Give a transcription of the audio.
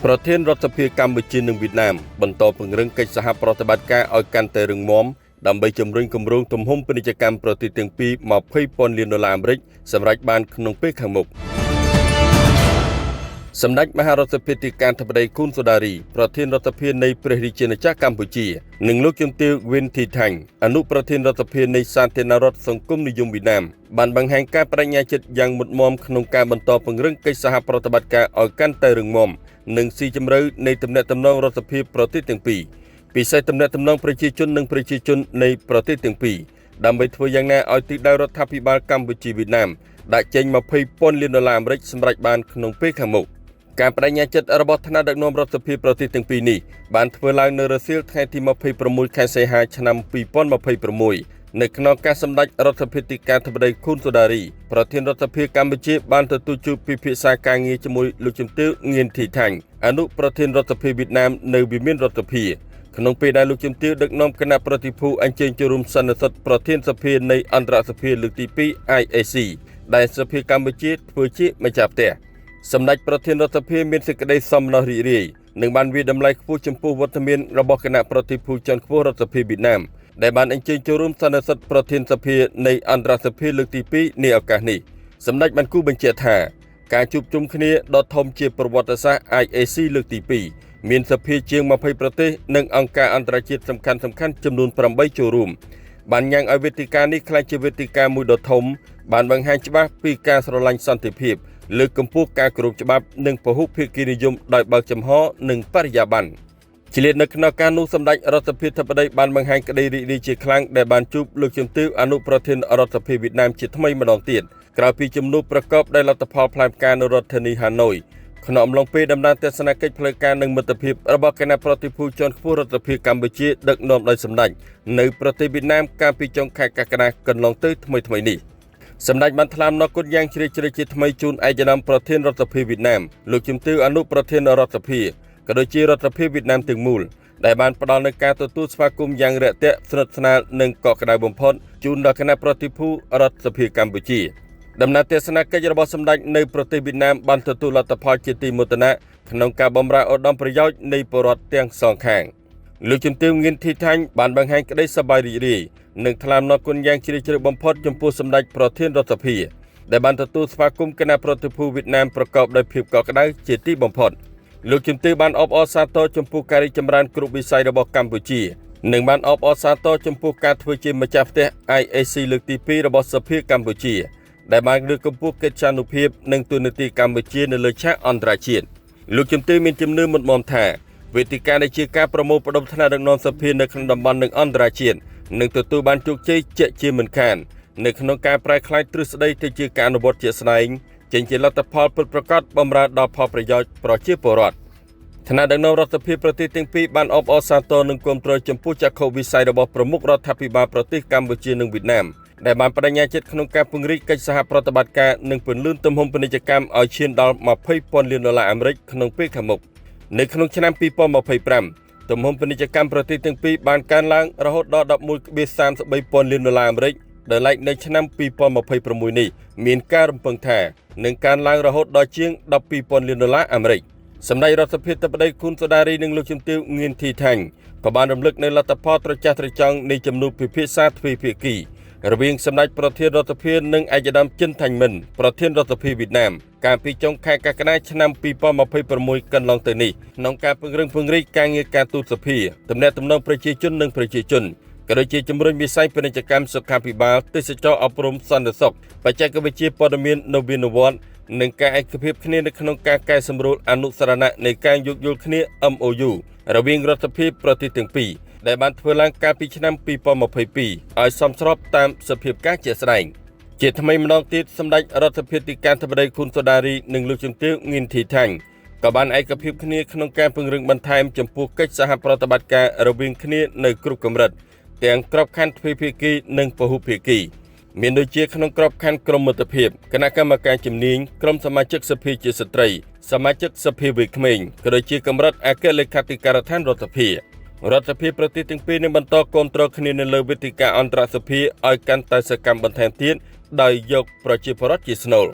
ប្រធានរដ្ឋសភាកម្ពុជានិងវៀតណាមបន្តពង្រឹងកិច្ចសហប្រតិបត្តិការឲ្យកាន់តែរឹងមាំដើម្បីជំរុញគម្រោងទំហំពាណិជ្ជកម្មប្រទេសទាំងពីរ$20,000 លានអាមេរិកសម្រេចបានក្នុងពេលខាងមុខសម្ដេចមហារដ្ឋសភាទីការធិបតីខុនសូដារីប្រធានរដ្ឋសភានៃព្រះរាជាណាចក្រកម្ពុជានិងលោកជំទាវ វៀន ធីថាញ់អនុប្រធានរដ្ឋសភានៃសាធារណរដ្ឋសង្គមនិយមវៀតណាមបានបង្ហាញការបដិញ្ញាចិត្តយ៉ាងមុតមាំក្នុងការបន្តពង្រឹងកិច្ចសហប្រតិបត្តិការឲ្យកាន់តែរឹងមាំនិងស៊ីជម្រៅនៃទំនាក់ទំនងរដ្ឋសភាប្រទេសទាំងពីរពិសេសទំនាក់ទំនងប្រជាជននិងប្រជាជននៃប្រទេសទាំងពីរដើម្បីធ្វើយ៉ាងណាឲ្យទិសដៅរដ្ឋាភិបាលកម្ពុជាវៀតណាមដាក់ចេញ$20,000 លានអាមេរិកសម្រេចបានក្នុងពេលខាងមុខការបដិញ្ញាចិត្តរបស់ថ្នាក់ដឹកនាំរដ្ឋសភាប្រទេសទាំងពីរនេះបានធ្វើឡើងនៅរសៀលថ្ងៃទី26 ខែសីហាឆ្នាំ2026នៅក្នុងការសម្ដេចរដ្ឋសភាទីការធិបតីខុនសូដារីប្រធានរដ្ឋសភាកម្ពុជាបានទទួលជួបពិភាក្សាការងារជាមួយលោកជំទាវ ងៀន ធីថាញ់អនុប្រធានរដ្ឋសភាវៀតណាមនៅវិមានរដ្ឋសភាក្នុងពេលដែលលោកជំទាវដឹកនាំគណៈប្រតិភូអញ្ជើញចូលរួមសន្និសីទប្រធានសភានៃអន្តរសភាលើកទី2 IAC ដែលសភាកម្ពុជាធ្វើជាម្ចាស់ផ្ទះសម្ដេចប្រធានរដ្ឋសភាមានសេចក្តីសោមនស្សរីករាយនិងបានវាតម្លៃខ្ពស់ចំពោះវត្តមានរបស់គណៈប្រតិភូជាន់ខ្ពស់រដ្ឋសភាវៀតណាមដែលបានអញ្ជើញចូលរួមសន្និសីទប្រធានសភានៃអន្តរសភាលើកទី2នៃឱកាសនេះសម្ដេចបានគូបញ្ជាក់ថាការជួបជុំគ្នាដ៏ធំជាប្រវត្តិសាស្ត្រ IAC លើកទី2មានសភាជាង20ប្រទេសនិងអង្គការអន្តរជាតិសំខាន់ៗចំនួន8ចូលរួមបានញ៉ាំងឲ្យវេទិកានេះក្លាយជាវេទិកាមួយដ៏ធំបានបង្ហាញច្បាស់ពីការស្រឡាញ់សន្តិភាពលើកកម្ពស់ការគោរពច្បាប់និងពហុភាគីនិយមដោយបើកចំហនិងបរិយាបន្នឆ្លៀតនៅក្នុងការនោះសម្ដេចរដ្ឋសភាធិបតីបានបង្ហាញក្តីរីករាយជាខ្លាំងដែលបានជួបលោកជំទាវអនុប្រធានរដ្ឋសភាវៀតណាមជាថ្មីម្ដងទៀតក្រោយពីជំនួបប្រកបដោយលទ្ធផលផ្លែផ្កានៅរដ្ឋធានីហាណូយក្នុងអំឡុងពេលដំណើរទស្សនកិច្ចផ្លូវការនិងមិត្តភាពរបស់គណៈប្រតិភូជាន់ខ្ពស់រដ្ឋសភាកម្ពុជាដឹកនាំដោយសម្ដេចនៅប្រទេសវៀតណាមកាលពីចុងខែកក្កដាកន្លងទៅថ្មីនេះសម្ដេចបានថ្លែងអំណរគុណយ៉ាងជ្រាលជ្រៅជាថ្មីជូនឯកឧត្តមប្រធានរដ្ឋសភាវៀតណាមលោកជំទាវអនុប្រធានរដ្ឋសភាក៏ដូចជារដ្ឋសភាវៀតណាមទាំងមូលដែលបានផ្ដល់នូវការទទួលស្វាគមន៍យ៉ាងរាក់ទាក់ស្និទ្ធស្នាលនិងកក់ក្ដៅបំផុតជូនដល់គណៈប្រតិភូរដ្ឋសភាកម្ពុជាដំណើរទស្សនកិច្ចរបស់សម្ដេចនៅប្រទេសវៀតណាមបានទទួលលទ្ធផលជាទីមោទនៈក្នុងការបម្រើឧត្តមប្រយោជន៍នៃពលរដ្ឋទាំងសងខាងលោកជំទាវ ងៀន ធីថាញ់បានបង្ហាញក្តីសប្បាយរីករាយនិងថ្លែងអំណរគុណយ៉ាងជ្រាលជ្រៅបំផុតចំពោះសម្ដេចប្រធានរដ្ឋសភាដែលបានទទួលស្វាគមន៍គណៈប្រតិភូវៀតណាមប្រកបដោយភាពកក់ក្ដៅជាទីបំផុតលោកជំទាវបានអបអរសាទរចំពោះការរីកចម្រើនគ្រប់វិស័យរបស់កម្ពុជានិងបានអបអរសាទរចំពោះការធ្វើជាម្ចាស់ផ្ទះ IAC លើកទី2របស់សភាកម្ពុជាដែលបានលើកកម្ពស់កិត្យានុភាពនិងទូនាទីកម្ពុជានៅលើឆាកអន្តរជាតិលោកជំទាវមានជំនឿមុតមាំថាវេទិកានេះជាការប្រមូលផ្ដុំថ្នាក់ដឹកនាំសភានៅក្នុងតំបន់និងអន្តរជាតិនឹងទទួលបានជោគជ័យជាក់ជាមិនខាននៅក្នុងការប្រែក្លាយទ្រឹស្ដីទៅជាការអនុវត្តជាក់ស្ដែងចេញជាលទ្ធផលពិតប្រាកដបម្រើដល់ផលប្រយោជន៍ប្រជាពលរដ្ឋថ្នាក់ដឹកនាំរដ្ឋសភាប្រទេសទាំងពីរបានអបអរសាទរនិងគាំទ្រចំពោះចក្ខុវិស័យរបស់ប្រមុខរដ្ឋាភិបាលប្រទេសកម្ពុជានិងវៀតណាមដែលបានបដិញ្ញាចិត្តក្នុងការពង្រីកកិច្ចសហប្រតិបត្តិការនិងពន្លឿនទំហំពាណិជ្ជកម្មឲ្យឈានដល់$20,000 លានអាមេរិកក្នុងពេលខាងមុខនៅក្នុងឆ្នាំ2025ទំហំពាណិជ្ជកម្មប្រទេសទាំងពីរបានកើនឡើងរហូតដល់$11.33 លានអាមេរិកដែលឡែកនៅឆ្នាំ2026នេះមានការរំពឹងថានឹងកើនឡើងរហូតដល់ជាង$12,000 លានអាមេរិកសម្ដេចរដ្ឋសភាធិបតីខុនសូដារីនិងលោកជំទាវ ងៀន ធីថាញ់ក៏បានរំលឹកនៅលទ្ធផលត្រចះត្រចង់នៃជំនួបពិភាក្សាទ្វេភាគីរវាងសម្ដេចប្រធានរដ្ឋសភានិងឯកឧត្តមចិន ថាញ់មិន ប្រធានរដ្ឋសភាវៀតណាមកាលពីចុងខែកក្កដាឆ្នាំ2026កន្លងទៅនេះក្នុងការពង្រឹងពង្រីកការងារការទូតសភាទំនាក់ទំនងប្រជាជននិងប្រជាជនក៏ដូចជាជំរុញវិស័យពាណិជ្ជកម្មសុខាភិបាលទេសចរណ៍អប់រំសន្តិសុខបច្ចេកវិទ្យាព័ត៌មាននវានុវត្តន៍និងការឯកភាពគ្នានៅក្នុងការកែសម្រួលអនុស្សរណៈនៃការយោគយល់គ្នា MOU រវាងរដ្ឋសភាប្រទេសទាំងពីរដែលបានធ្វើឡើងកាលពីឆ្នាំ2022ឲ្យសមស្របតាមសភាពការជាក់ស្ដែងជាថ្មីម្ដងទៀតសម្ដេចរដ្ឋសភាទីការធិបតីខុនសូដារីនិងលោកជំទាវ ងៀន ធីថាញ់ក៏បានឯកភាពគ្នាក្នុងការពង្រឹងបន្ថែមចំពោះកិច្ចសហប្រតិបត្តិការរវាងគ្នានៅគ្រប់កម្រិតទាំងក្របខ័ណ្ឌទ្វេភាគីនិងពហុភាគីមានដូចជាក្នុងក្របខ័ណ្ឌក្រមមិត្តភាពគណៈកម្មការជំនាញក្រុមសមាជិកសភាជាស្ត្រីសមាជិកសភាវ័យក្មេងក៏ដូចជាកម្រិតអគ្គលេខាធិការដ្ឋានរដ្ឋសភាប្រទេសទាំងពីរនឹងបន្តគាំទ្រគ្នានៅលើវេទិកាអន្តរសភាឲ្យកាន់តែសកម្មបន្ថែមទៀតដោយយកប្រជាពលរដ្ឋជាស្នូល